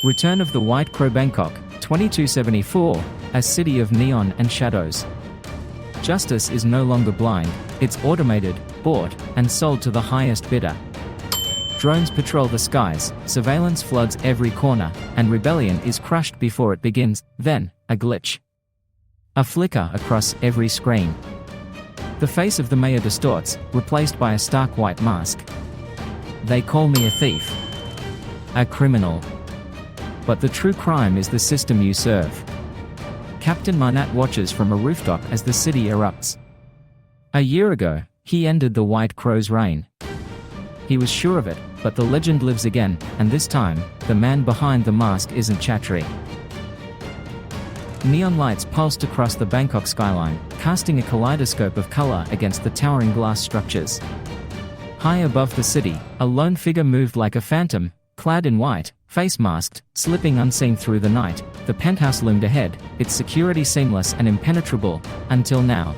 Return of the White Crow. Bangkok, 2274, a city of neon and shadows. Justice is no longer blind, it's automated, bought, and sold to the highest bidder. Drones patrol the skies, surveillance floods every corner, and rebellion is crushed before it begins. Then, a glitch. A flicker across every screen. The face of the mayor distorts, replaced by a stark white mask. They call me a thief. A criminal. But the true crime is the system you serve. Captain Manat watches from a rooftop as the city erupts. A year ago, he ended the White Crow's reign. He was sure of it, but the legend lives again, and this time, the man behind the mask isn't Chatri. Neon lights pulsed across the Bangkok skyline, casting a kaleidoscope of color against the towering glass structures. High above the city, a lone figure moved like a phantom, clad in white, face masked, slipping unseen through the night. The penthouse loomed ahead, its security seamless and impenetrable, until now.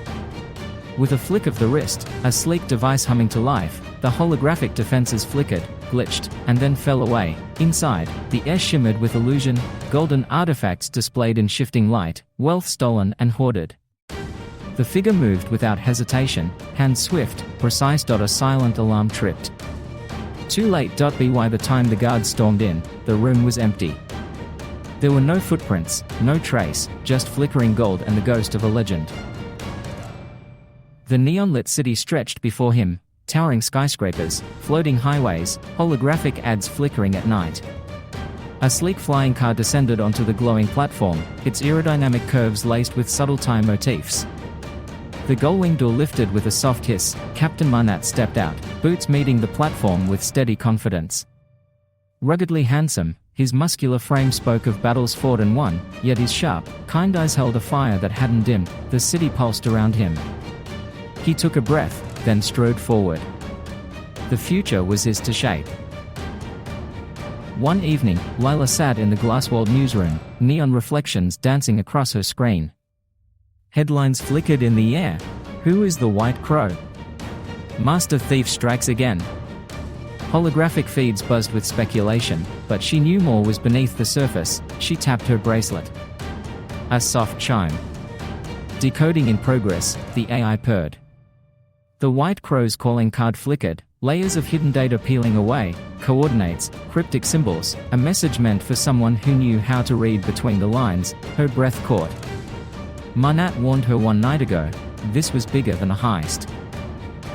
With a flick of the wrist, a sleek device humming to life, the holographic defenses flickered, glitched, and then fell away. Inside, the air shimmered with illusion, golden artifacts displayed in shifting light, wealth stolen and hoarded. The figure moved without hesitation, hands swift, precise. A silent alarm tripped. Too late. By the time the guards stormed in, the room was empty. There were no footprints, no trace, just flickering gold and the ghost of a legend. The neon-lit city stretched before him, towering skyscrapers, floating highways, holographic ads flickering at night. A sleek flying car descended onto the glowing platform, its aerodynamic curves laced with subtle time motifs. The gull-wing door lifted with a soft hiss. Captain Manat stepped out, boots meeting the platform with steady confidence. Ruggedly handsome, his muscular frame spoke of battles fought and won, yet his sharp, kind eyes held a fire that hadn't dimmed. The city pulsed around him. He took a breath, then strode forward. The future was his to shape. One evening, Lila sat in the glass-walled newsroom, neon reflections dancing across her screen. Headlines flickered in the air. Who is the White Crow? Master Thief strikes again. Holographic feeds buzzed with speculation, but she knew more was beneath the surface. She tapped her bracelet. A soft chime. Decoding in progress, the AI purred. The White Crow's calling card flickered, layers of hidden data peeling away, coordinates, cryptic symbols, a message meant for someone who knew how to read between the lines. Her breath caught. Manat warned her one night ago, this was bigger than a heist.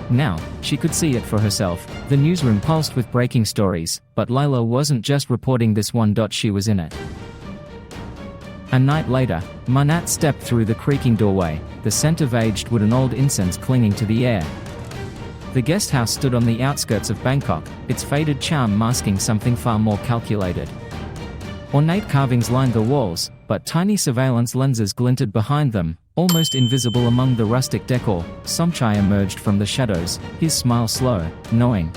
Now, she could see it for herself. The newsroom pulsed with breaking stories, but Lila wasn't just reporting this one. She was in it. A night later, Manat stepped through the creaking doorway, the scent of aged wood and old incense clinging to the air. The guest house stood on the outskirts of Bangkok, its faded charm masking something far more calculated. Ornate carvings lined the walls, but tiny surveillance lenses glinted behind them, almost invisible among the rustic decor. Somchai emerged from the shadows, his smile slow, knowing.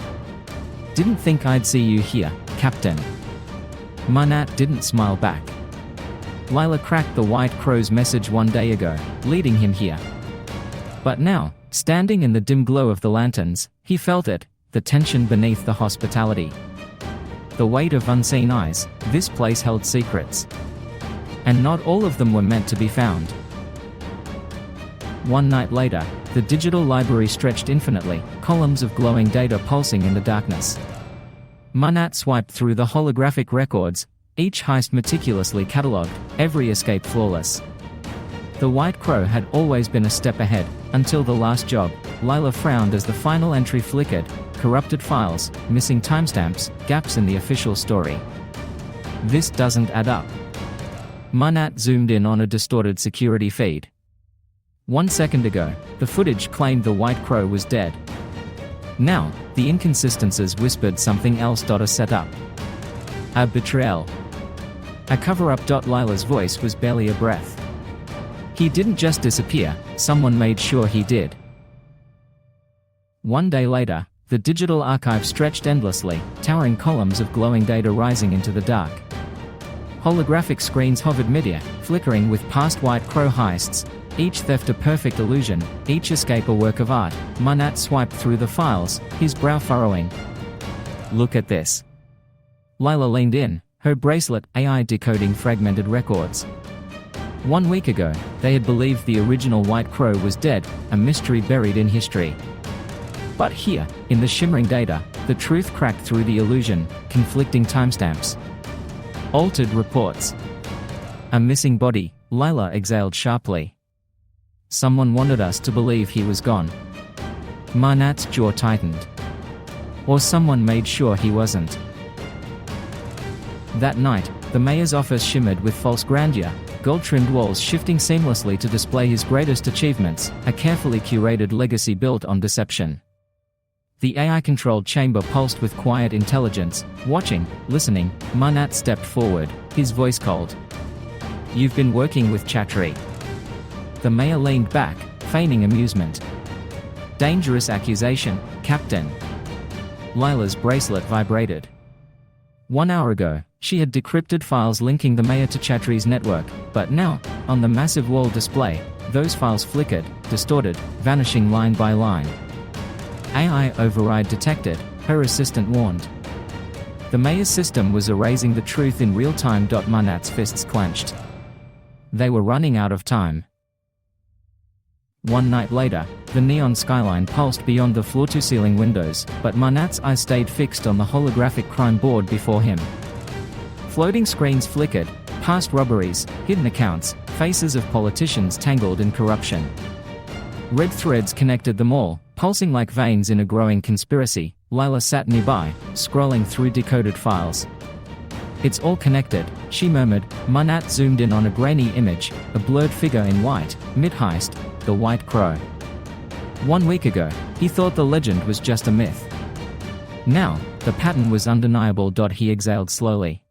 Didn't think I'd see you here, Captain. Manat didn't smile back. Lila cracked the White Crow's message one day ago, leading him here. But now, standing in the dim glow of the lanterns, he felt it, the tension beneath the hospitality. The weight of unseen eyes. This place held secrets. And not all of them were meant to be found. One night later, the digital library stretched infinitely, columns of glowing data pulsing in the darkness. Manat swiped through the holographic records, each heist meticulously catalogued, every escape flawless. The White Crow had always been a step ahead, until the last job. Lila frowned as the final entry flickered, corrupted files, missing timestamps, gaps in the official story. This doesn't add up. Manat zoomed in on a distorted security feed. 1 second ago, the footage claimed the White Crow was dead. Now, the inconsistencies whispered something else. A setup. A betrayal. A cover-up. Lila's voice was barely a breath. He didn't just disappear, someone made sure he did. One day later, the digital archive stretched endlessly, towering columns of glowing data rising into the dark. Holographic screens hovered midair, flickering with past White Crow heists, each theft a perfect illusion, each escape a work of art. Manat swiped through the files, his brow furrowing. Look at this. Lila leaned in, her bracelet AI decoding fragmented records. 1 week ago, they had believed the original White Crow was dead, a mystery buried in history. But here, in the shimmering data, the truth cracked through the illusion, conflicting timestamps. Altered reports. A missing body, Lila exhaled sharply. Someone wanted us to believe he was gone. Manat's jaw tightened. Or someone made sure he wasn't. That night, the mayor's office shimmered with false grandeur, gold-trimmed walls shifting seamlessly to display his greatest achievements, a carefully curated legacy built on deception. The AI-controlled chamber pulsed with quiet intelligence. Watching, listening, Manat stepped forward, his voice cold. "You've been working with Chatri." The mayor leaned back, feigning amusement. "Dangerous accusation, Captain." Lila's bracelet vibrated. 1 hour ago, she had decrypted files linking the mayor to Chatri's network, but now, on the massive wall display, those files flickered, distorted, vanishing line by line. AI override detected, her assistant warned. The mayor's system was erasing the truth in real time. Manat's fists clenched. They were running out of time. 1 night later, the neon skyline pulsed beyond the floor-to-ceiling windows, but Manat's eyes stayed fixed on the holographic crime board before him. Floating screens flickered, past robberies, hidden accounts, faces of politicians tangled in corruption. Red threads connected them all, pulsing like veins in a growing conspiracy. Lila sat nearby, scrolling through decoded files. "It's all connected," she murmured. Manat zoomed in on a grainy image, a blurred figure in white, mid-heist, the White Crow. 1 week ago, he thought the legend was just a myth. Now, the pattern was undeniable. He exhaled slowly.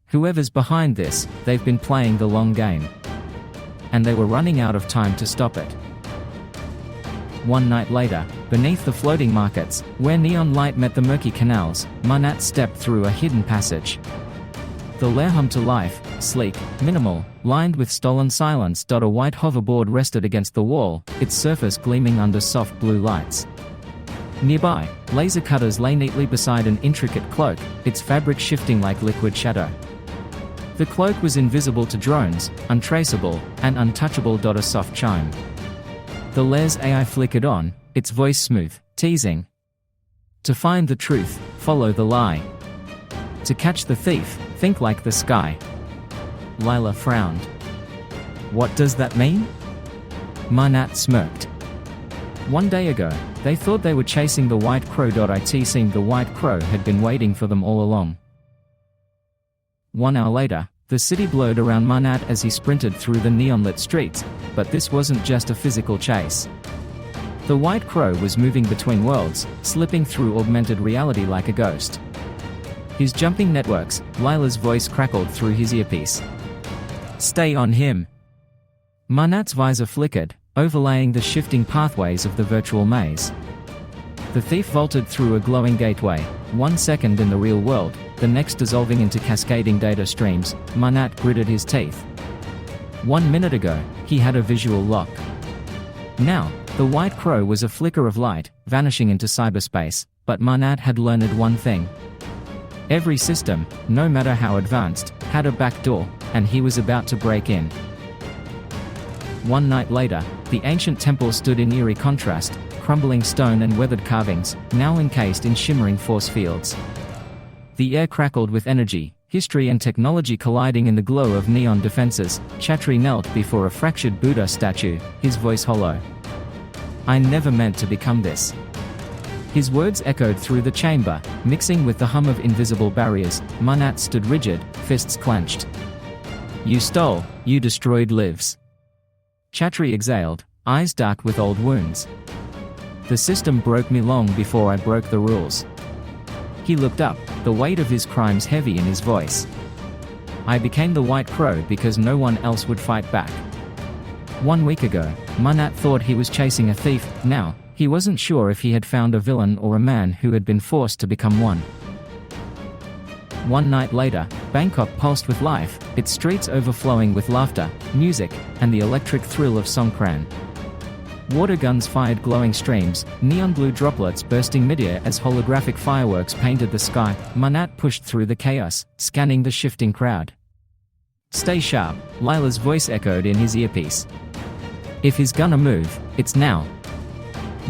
Whoever's behind this, they've been playing the long game. And they were running out of time to stop it. 1 night later, beneath the floating markets, where neon light met the murky canals, Manat stepped through a hidden passage. The lair hummed to life, sleek, minimal, lined with stolen silence. A white hoverboard rested against the wall, its surface gleaming under soft blue lights. Nearby, laser cutters lay neatly beside an intricate cloak, its fabric shifting like liquid shadow. The cloak was invisible to drones, untraceable, and untouchable. A soft chime. The lair's AI flickered on, its voice smooth, teasing. "To find the truth, follow the lie. To catch the thief, think like the sky." Lila frowned. "What does that mean?" Manat smirked. 1 day ago, they thought they were chasing the White Crow. It seemed the White Crow had been waiting for them all along. 1 hour later, the city blurred around Manat as he sprinted through the neon-lit streets, but this wasn't just a physical chase. The White Crow was moving between worlds, slipping through augmented reality like a ghost. His jumping networks, Lila's voice crackled through his earpiece. "Stay on him." Manat's visor flickered, overlaying the shifting pathways of the virtual maze. The thief vaulted through a glowing gateway, 1 second in the real world, the next dissolving into cascading data streams. Manat gritted his teeth. 1 minute ago, he had a visual lock. Now, the White Crow was a flicker of light, vanishing into cyberspace, but Manat had learned one thing. Every system, no matter how advanced, had a back door, and he was about to break in. 1 night later, the ancient temple stood in eerie contrast, crumbling stone and weathered carvings, now encased in shimmering force fields. The air crackled with energy, history and technology colliding in the glow of neon defenses. Chatri knelt before a fractured Buddha statue, his voice hollow. "I never meant to become this." His words echoed through the chamber, mixing with the hum of invisible barriers. Manat stood rigid, fists clenched. "You stole, you destroyed lives." Chatri exhaled, eyes dark with old wounds. "The system broke me long before I broke the rules." He looked up, the weight of his crimes heavy in his voice. "I became the White Crow because no one else would fight back." 1 week ago, Manat thought he was chasing a thief. Now, he wasn't sure if he had found a villain or a man who had been forced to become one. 1 night later, Bangkok pulsed with life, its streets overflowing with laughter, music, and the electric thrill of Songkran. Water guns fired glowing streams, neon blue droplets bursting midair as holographic fireworks painted the sky. Manat pushed through the chaos, scanning the shifting crowd. "Stay sharp," Lila's voice echoed in his earpiece. "If he's gonna move, it's now."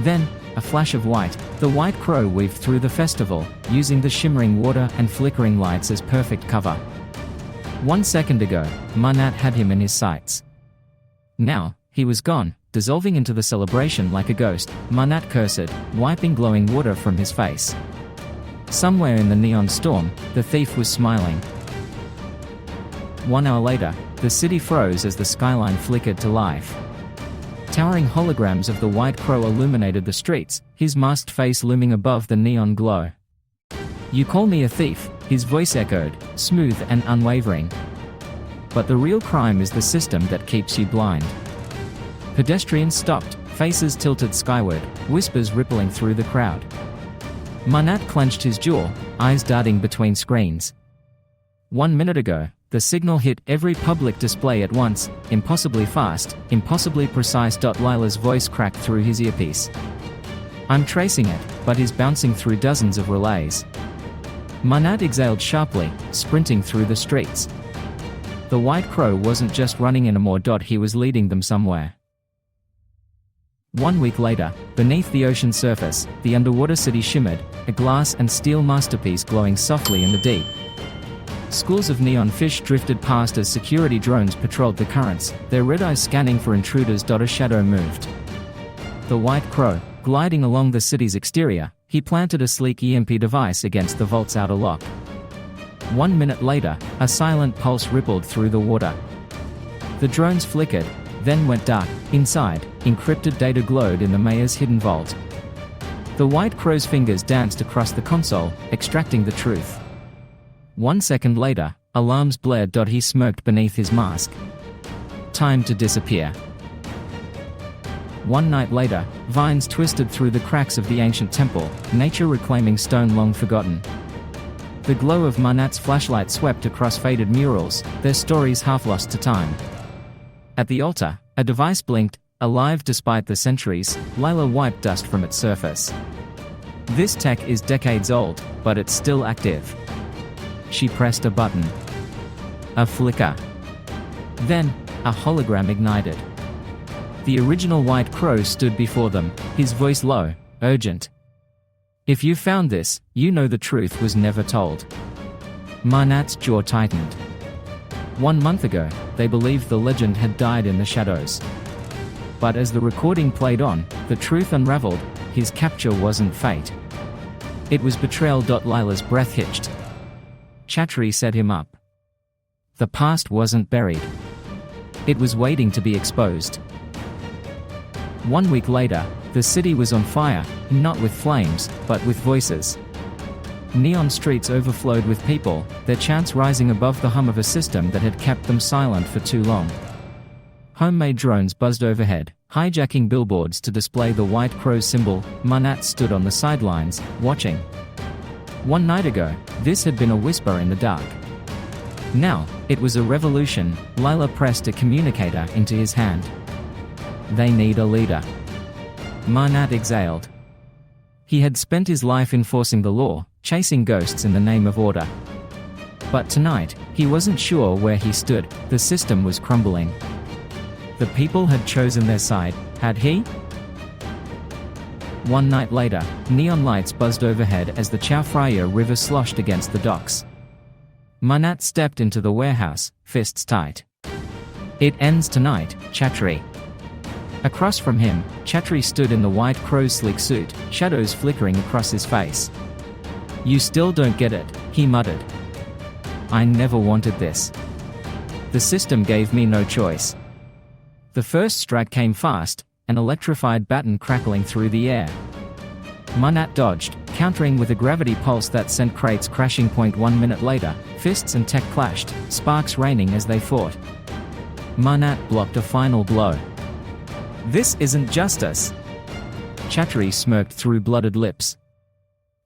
Then, a flash of white, the White Crow weaved through the festival, using the shimmering water and flickering lights as perfect cover. 1 second ago, Manat had him in his sights. Now, he was gone, dissolving into the celebration like a ghost. Manat cursed, wiping glowing water from his face. Somewhere in the neon storm, the thief was smiling. 1 hour later, the city froze as the skyline flickered to life. Towering holograms of the White Crow illuminated the streets, his masked face looming above the neon glow. "You call me a thief," his voice echoed, smooth and unwavering. "But the real crime is the system that keeps you blind." Pedestrians stopped, faces tilted skyward, whispers rippling through the crowd. Manat clenched his jaw, eyes darting between screens. 1 minute ago, the signal hit every public display at once, impossibly fast, impossibly precise. Lila's voice cracked through his earpiece. "I'm tracing it, but he's bouncing through dozens of relays." Manat exhaled sharply, sprinting through the streets. The White Crow wasn't just running anymore. He was leading them somewhere. 1 week later, beneath the ocean surface, the underwater city shimmered, a glass and steel masterpiece glowing softly in the deep. Schools of neon fish drifted past as security drones patrolled the currents, their red eyes scanning for intruders. A shadow moved. The White Crow, gliding along the city's exterior, he planted a sleek EMP device against the vault's outer lock. 1 minute later, a silent pulse rippled through the water. The drones flickered, then went dark. Inside, encrypted data glowed in the mayor's hidden vault. The White Crow's fingers danced across the console, extracting the truth. 1 second later, alarms blared. He smirked beneath his mask. "Time to disappear." 1 night later, vines twisted through the cracks of the ancient temple, nature reclaiming stone long forgotten. The glow of Manat's flashlight swept across faded murals, their stories half lost to time. At the altar, a device blinked, alive despite the centuries. Lila wiped dust from its surface. "This tech is decades old, but it's still active." She pressed a button. A flicker. Then, a hologram ignited. The original White Crow stood before them, his voice low, urgent. "If you found this, you know the truth was never told." Manat's jaw tightened. 1 month ago, they believed the legend had died in the shadows. But as the recording played on, the truth unraveled. His capture wasn't fate. It was betrayal. Lila's breath hitched. Chatri set him up. The past wasn't buried. It was waiting to be exposed. 1 week later, the city was on fire, not with flames, but with voices. Neon streets overflowed with people, their chants rising above the hum of a system that had kept them silent for too long. Homemade drones buzzed overhead, hijacking billboards to display the White Crow symbol. Manat stood on the sidelines, watching. 1 night ago, this had been a whisper in the dark. Now, it was a revolution. Lila pressed a communicator into his hand. "They need a leader." Manat exhaled. He had spent his life enforcing the law, chasing ghosts in the name of order. But tonight, he wasn't sure where he stood. The system was crumbling. The people had chosen their side, had he? 1 night later, neon lights buzzed overhead as the Chao Phraya River sloshed against the docks. Manat stepped into the warehouse, fists tight. "It ends tonight, Chatri." Across from him, Chatri stood in the White Crow's sleek suit, shadows flickering across his face. "You still don't get it," he muttered. "I never wanted this. The system gave me no choice." The first strike came fast, an electrified baton crackling through the air. Manat dodged, countering with a gravity pulse that sent crates crashing. 1 minute later, fists and tech clashed, sparks raining as they fought. Manat blocked a final blow. "This isn't justice." Chatri smirked through blooded lips.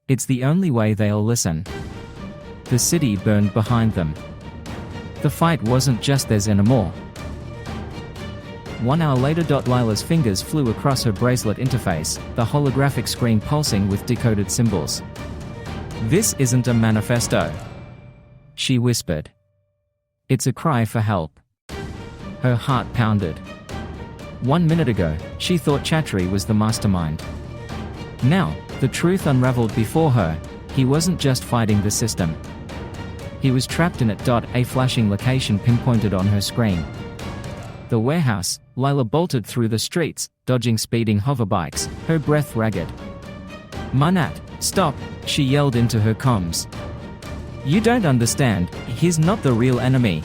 "It's the only way they'll listen." The city burned behind them. The fight wasn't just theirs anymore. 1 hour later. Lila's fingers flew across her bracelet interface, the holographic screen pulsing with decoded symbols. "This isn't a manifesto," she whispered. "It's a cry for help." Her heart pounded. 1 minute ago, she thought Chatri was the mastermind. Now, the truth unraveled before her. He wasn't just fighting the system. He was trapped in it. A flashing location pinpointed on her screen. The warehouse. Lila bolted through the streets, dodging speeding hoverbikes, her breath ragged. "Manat, stop," she yelled into her comms. "You don't understand, he's not the real enemy."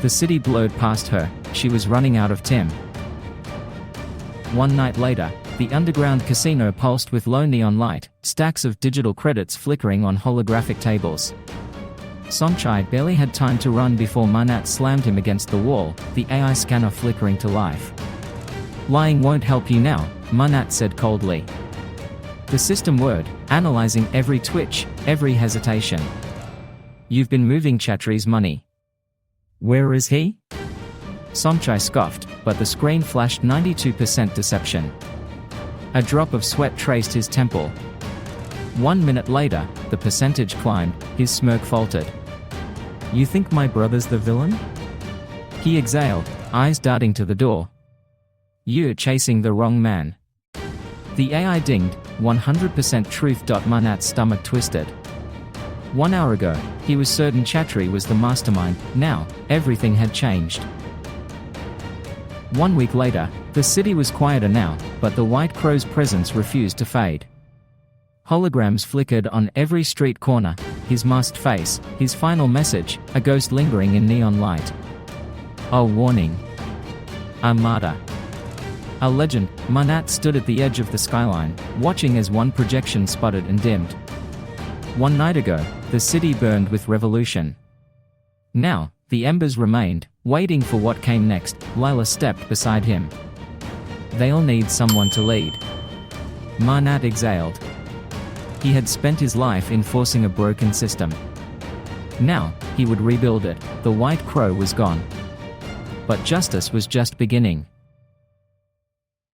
The city blurred past her. She was running out of time. One night later, the underground casino pulsed with low neon light, stacks of digital credits flickering on holographic tables. Somchai barely had time to run before Manat slammed him against the wall, the AI scanner flickering to life. "Lying won't help you now," Manat said coldly. The system whirred, analyzing every twitch, every hesitation. "You've been moving Chatri's money." "Where is he?" Somchai scoffed, but the screen flashed 92% deception. A drop of sweat traced his temple. 1 minute later, the percentage climbed, his smirk faltered. "You think my brother's the villain?" He exhaled, eyes darting to the door. "You're chasing the wrong man." The AI dinged, 100% truth. Manat's stomach twisted. 1 hour ago, he was certain Chatri was the mastermind. Now, everything had changed. 1 week later, the city was quieter now, but the White Crow's presence refused to fade. Holograms flickered on every street corner, his masked face, his final message, a ghost lingering in neon light. A warning. A martyr. A legend. Manat stood at the edge of the skyline, watching as one projection sputtered and dimmed. 1 night ago, the city burned with revolution. Now, the embers remained, waiting for what came next. Lila stepped beside him. "They'll need someone to lead." Manat exhaled. He had spent his life enforcing a broken system. Now, he would rebuild it. The White Crow was gone. But justice was just beginning.